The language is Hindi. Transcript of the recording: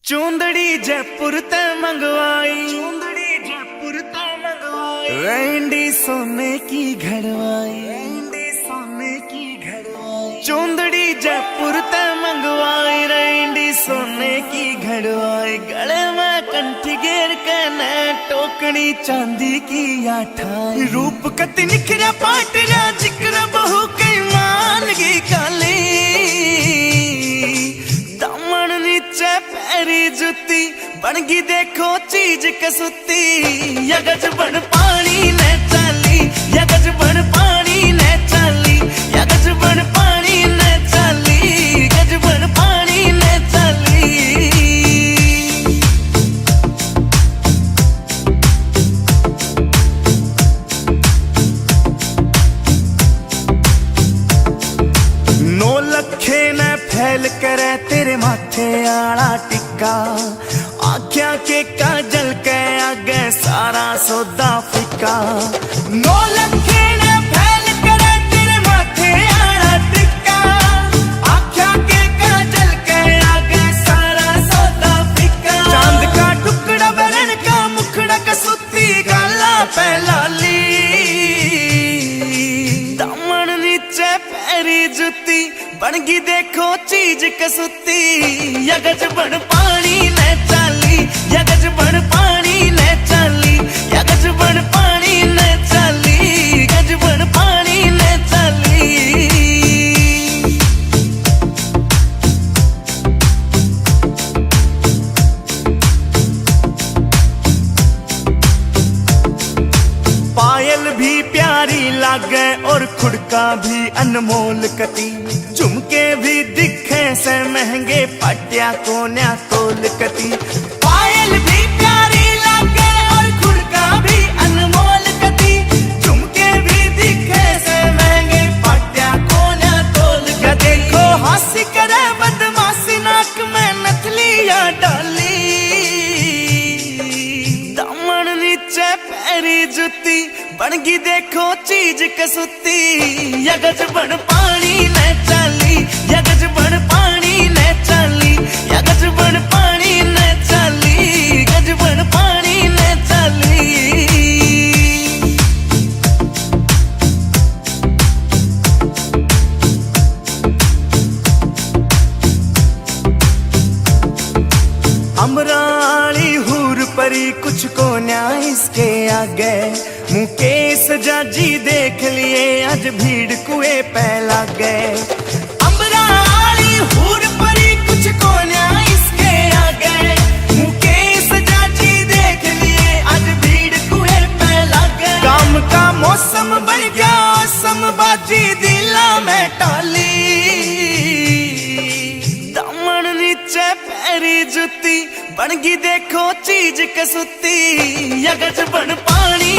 चूंदड़ी जयपुर ते मंगवाई, रैंडी सोने की घड़वाई, चूंदड़ी जयपुर ते मंगवाई, रैंडी सोने की घड़वाई। गले में कंठी घेर के न टोकनी चांदी की आठाई। रूप कति निखरा पाटरा जिक्र बहु कई मान की काली। दामन नीचे पैरी जुती बनगी देखो चीज कसुती। यगज बन पानी ने चाली, यगज बन पानी ने चाली, यगज बन पानी ने चाली, गज बन पानी ने चाली। नौ लखे ने फैल करे तेरे माथे आला टिक्का। आख्या के काजल के आगे सारा सौदा फिका। नौ लखे ने फैल करे तेरे माथे आला टिक्का। आख्या के काजल के आगे सारा सौदा फिका। चांद का टुकड़ा बरन का मुखड़ा कसुती गाला पहलाली। दामन नीचे पैरी जुती बनगी देखो चीज कसुती। यगज बन पानी ने चाली, यगज बन पानी ने चाली, यगज बन पानी ने चाली, गज बन पानी ने चाली। पायल भी प्यारी लागे और खुड़का भी अनमोल कती। झुमके भी दिखे से महंगे पटिया कोन्या तोल कती। पायल भी प्यारी लागे और खुड़का भी अनमोल कती। झुमके भी दिखे से महंगे पटिया कोन्या तोल कती। देखो हंसी करे बदमाशी नाक में नथलिया डाली। दामन नीचे पैरी जुती बनगी देखो चीज कसुती। यगज बन पानी ने चाली, यगज बन पानी ने चाली, यगज बन पानी ने चाली, गज बन पानी ने चाली। अमराली हूर परी कुछ को न्याय इसके आगे। मुकेश जाजी देख लिए आज भीड़ कुएं पे लग गए। अमराली हूर परी कुछ को न्याय इसके आगे। मुकेश जाजी देख लिए आज भीड़ कुएं पे लग गए। काम का मौसम बन गया समबाजी दिला में टाली। दामन नीचे पैरी जुती बनगी देखो चीज कसुती। यगज बन पानी